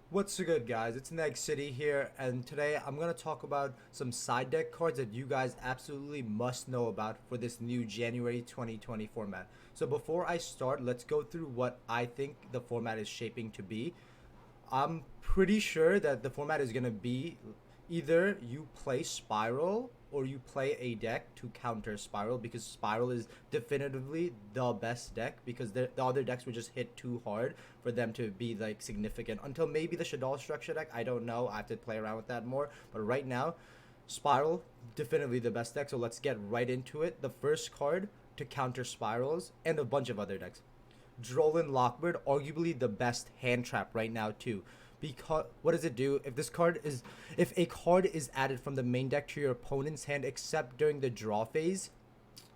What's good, guys? It's Neg City here, and today I'm going to talk about some side deck cards that you guys absolutely must know about for this new January 2020 format. So before I start, let's go through what I think the format is shaping to be. I'm pretty sure that the format is going to be either you play Spiral or you play a deck to counter Spiral, because Spiral is definitively the best deck, because the other decks would just hit too hard for them to be like significant until maybe the Shaddoll structure deck. I don't know. I have to play around with that more. But right now, Spiral definitively the best deck. So let's get right into it. The first card to counter Spirals and a bunch of other decks. Drollin Lockbird, arguably the best hand trap right now too. Because what does it do? If a card is added from the main deck to your opponent's hand except during the draw phase,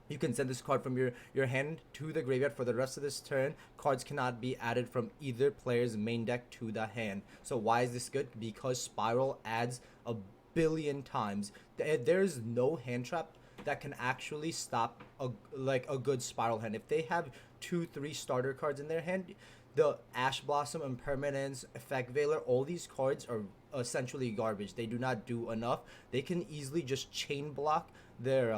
you can send this card from your hand to the graveyard for the rest of this turn. Cards cannot be added from either player's main deck to the hand. So why is this good? Because Spiral adds a billion times. There's no hand trap that can actually stop a good Spiral hand. If they have 2 3 starter cards in their hand, the Ash Blossom, Impermanence, Effect Veiler, all these cards are essentially garbage. They do not do enough. They can easily just chain block their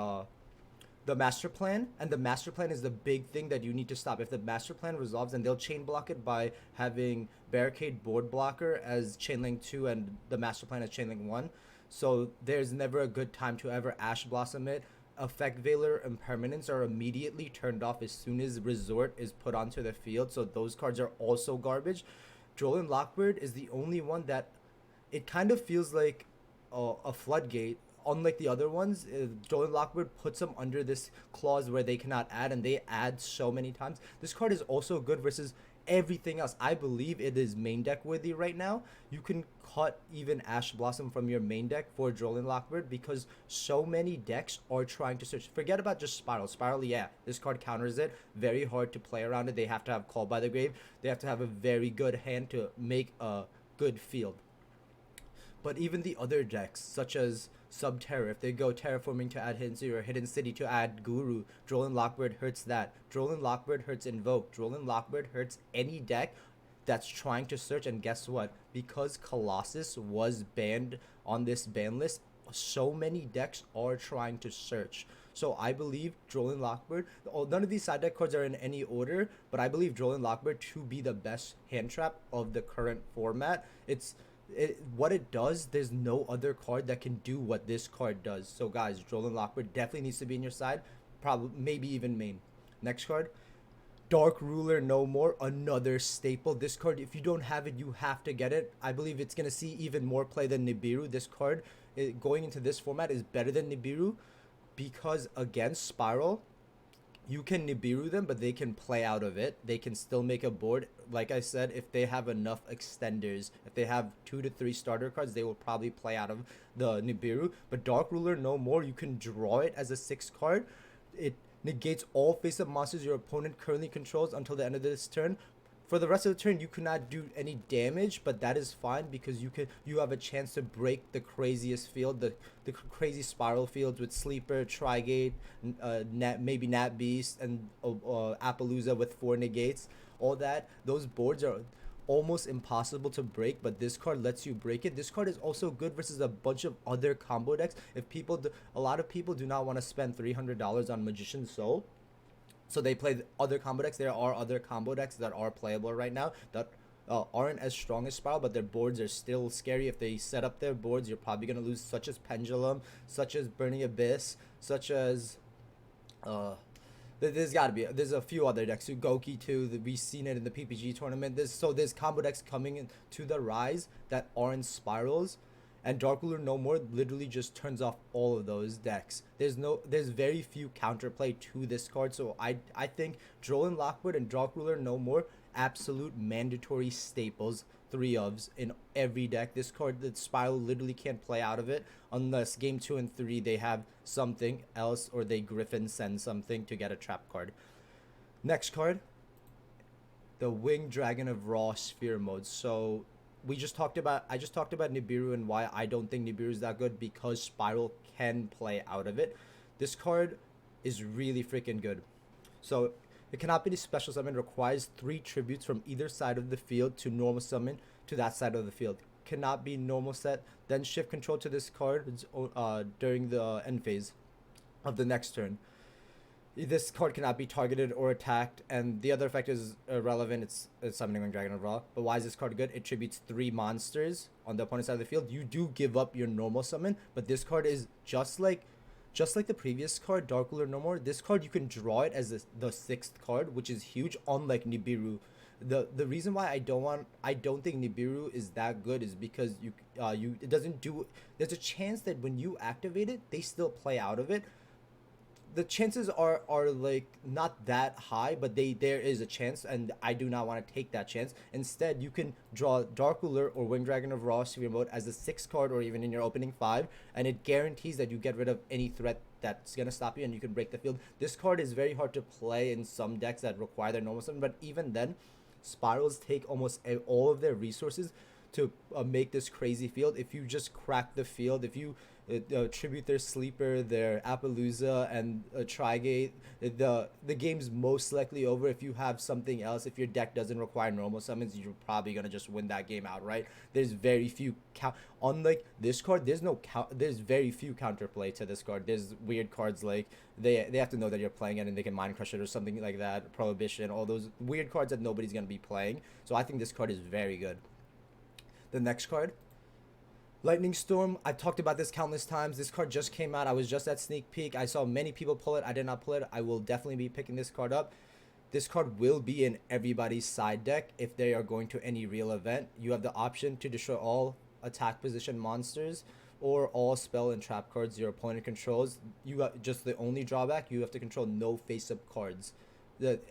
the master plan, and the master plan is the big thing that you need to stop. If the master plan resolves, then they'll chain block it by having barricade board blocker as chain link 2 and the master plan as chain link 1. So there's never a good time to ever Ash Blossom it. Effect Veiler and Permanence are immediately turned off as soon as Resort is put onto the field, so those cards are also garbage. Drollin Lockbird is the only one that it kind of feels like a floodgate. Unlike the other ones, Joel Lockwood puts them under this clause where they cannot add, and they add so many times. This card is also good versus everything else. I believe it is main deck worthy right now. You can cut even Ash Blossom from your main deck for Drollin Lockbird because so many decks are trying to search. Forget about just Spiral. Spiral, yeah, this card counters it. Very hard to play around it. They have to have Call by the Grave. They have to have a very good hand to make a good field. But even the other decks, such as Subterra, if they go Terraforming to add Hidden City or Hidden City to add Guru, Drollin Lockbird hurts that. Drollin Lockbird hurts Invoke. Drollin Lockbird hurts any deck that's trying to search. And guess what? Because Colossus was banned on this ban list, so many decks are trying to search. So I believe Drollin Lockbird, none of these side deck cards are in any order, but I believe Drollin Lockbird to be the best hand trap of the current format. What it does, there's no other card that can do what this card does. So guys, Drollin Lockbird definitely needs to be in your side, probably maybe even main. Next card, Dark Ruler No More, another staple. This card, if you don't have it, you have to get it. I believe it's gonna see even more play than Nibiru. This card, going into this format, is better than Nibiru because against Spiral, you can Nibiru them, but they can play out of it. They can still make a board. Like I said, if they have enough extenders, if they have 2 to 3 starter cards, they will probably play out of the Nibiru. But Dark Ruler No More, you can draw it as a 6 card. It negates all face-up monsters your opponent currently controls until the end of this turn. For the rest of the turn, you cannot do any damage, but that is fine because you have a chance to break the craziest field, the crazy Spiral fields with Sleeper, Trigate, maybe Nat Beast, and Appaloosa with 4 negates. All that, those boards are almost impossible to break, but this card lets you break it. This card is also good versus a bunch of other combo decks. If a lot of people do not want to spend $300 on Magician's Soul, so they play other combo decks. There are other combo decks that are playable right now that aren't as strong as Spiral, but their boards are still scary. If they set up their boards, you're probably going to lose, such as Pendulum, such as Burning Abyss, such as uh, there's a few other decks. Ugoki too. We've seen it in the PPG tournament. There's combo decks coming into the rise that aren't Spirals, and Dark Ruler No More literally just turns off all of those decks. There's very few counterplay to this card, so I think Drollin Lockwood and Dark Ruler No More, absolute mandatory staples, 3 ofs in every deck. This card, the Spiral literally can't play out of it unless game 2 and 3 they have something else, or they Griffin send something to get a trap card. Next card, the Winged Dragon of Raw Sphere mode. So I just talked about Nibiru and why I don't think Nibiru is that good, because Spiral can play out of it. This card is really freaking good. So it cannot be special summon, requires 3 tributes from either side of the field to normal summon to that side of the field. Cannot be normal set, then shift control to this card during the end phase of the next turn. This card cannot be targeted or attacked, and the other effect is irrelevant. It's summoning Dragon of Ra. But why is this card good? It tributes 3 monsters on the opponent's side of the field. You do give up your normal summon, but this card is just like the previous card, Dark Ruler No More. This card you can draw it as the 6th card, which is huge. Unlike Nibiru, the reason why I don't think Nibiru is that good is because it doesn't do. There's a chance that when you activate it, they still play out of it. The chances are like not that high, but there is a chance, and I do not want to take that chance. Instead, you can draw Dark Ruler or Winged Dragon of Ra Sphere Mode as the 6th card, or even in your opening 5, and it guarantees that you get rid of any threat that's gonna stop you, and you can break the field. This card is very hard to play in some decks that require their normal summon, but even then, Spirals take almost all of their resources to make this crazy field. If you just crack the field, if you tribute their Sleeper, their Appaloosa, and Trigate, the game's most likely over. If you have something else, if your deck doesn't require normal summons, you're probably gonna just win that game outright. There's very few unlike this card. There's very few counterplay to this card. There's weird cards like they have to know that you're playing it and they can Mind Crush it or something like that. Prohibition, all those weird cards that nobody's gonna be playing. So I think this card is very good. The next card, Lightning Storm. I've talked about this countless times. This card just came out. I was just at sneak peek. I saw many people pull it. I did not pull it. I will definitely be picking this card up. This card will be in everybody's side deck if they are going to any real event. You have the option to destroy all attack position monsters or all spell and trap cards your opponent controls. You got just the only drawback, you have to control no face-up cards.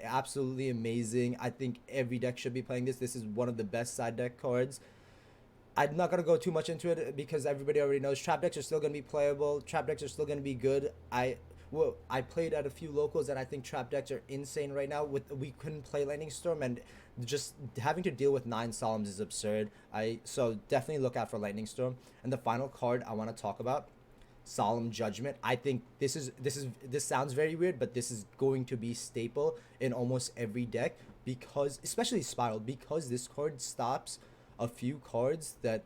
Absolutely amazing. I think every deck should be playing this. This is one of the best side deck cards. I'm not going to go too much into it because everybody already knows trap decks are still going to be playable. Trap decks are still going to be good. I played at a few locals and I think trap decks are insane right now. We couldn't play Lightning Storm, and just having to deal with 9 Solemns is absurd. So definitely look out for Lightning Storm. And the final card I want to talk about, Solemn Judgement. I think this sounds very weird, but this is going to be staple in almost every deck, because especially Spiral, because this card stops a few cards that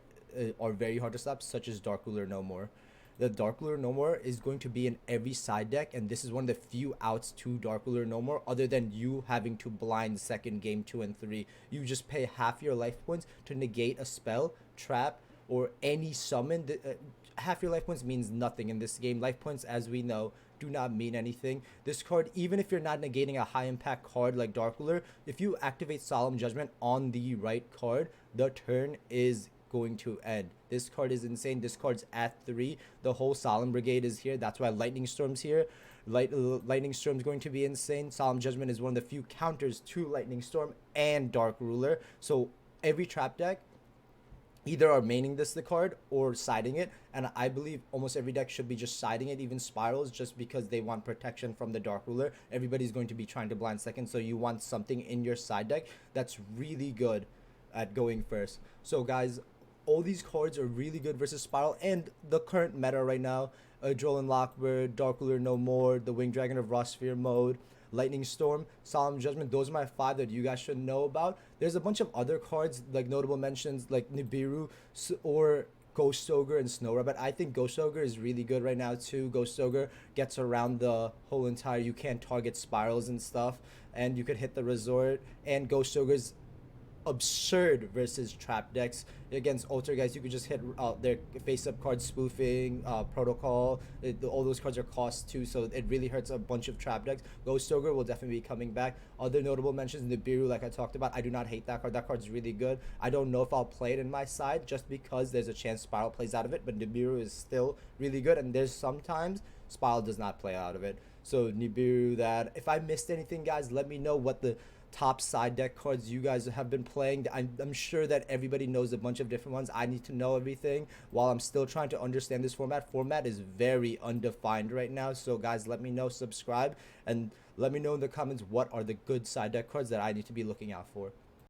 are very hard to stop, such as Dark Ruler No More. The Dark Ruler No More is going to be in every side deck, and this is one of the few outs to Dark Ruler No More, other than you having to blind second game 2 and 3. You just pay half your life points to negate a spell, trap, or any summon. Half your life points means nothing in this game. Life points, as we know, do not mean anything. This card, even if you're not negating a high impact card like Dark Ruler, if you activate Solemn Judgement on the right card, the turn is going to end. This card is insane. This card's at 3. The whole Solemn Brigade is here. That's why Lightning Storm's here. Lightning Storm's going to be insane. Solemn Judgement is one of the few counters to Lightning Storm and Dark Ruler. So every trap deck either are maining the card or siding it, and I believe almost every deck should be just siding it, even Spirals, just because they want protection from the Dark Ruler. Everybody's going to be trying to blind second, so you want something in your side deck that's really good at going first. So guys, all these cards are really good versus Spiral, and the current meta right now, Droll and Lockport, Dark Ruler No More, the Winged Dragon of Ra Sphere Mode, Lightning Storm, Solemn Judgement. Those are my 5 that you guys should know about. There's a bunch of other cards, like notable mentions, like Nibiru or Ghost Ogre and Snow Rabbit. I think Ghost Ogre is really good right now too. Ghost Ogre gets around the whole entire, you can't target Spirals and stuff, and you could hit the resort, and Ghost Ogre's absurd versus trap decks. Against Alter guys, you could just hit their face-up card spoofing, protocol. All those cards are cost too, so it really hurts a bunch of trap decks. Ghost Ogre will definitely be coming back. Other notable mentions, Nibiru, like I talked about. I do not hate that card. That card's really good. I don't know if I'll play it in my side just because there's a chance Spiral plays out of it, but Nibiru is still really good, and there's sometimes Spiral does not play out of it. So Nibiru, that. If I missed anything, guys, let me know what the top side deck cards you guys have been playing. I'm sure that everybody knows a bunch of different ones. I need to know everything while I'm still trying to understand this format is very undefined right now. So guys, let me know, subscribe, and let me know in the comments what are the good side deck cards that I need to be looking out for.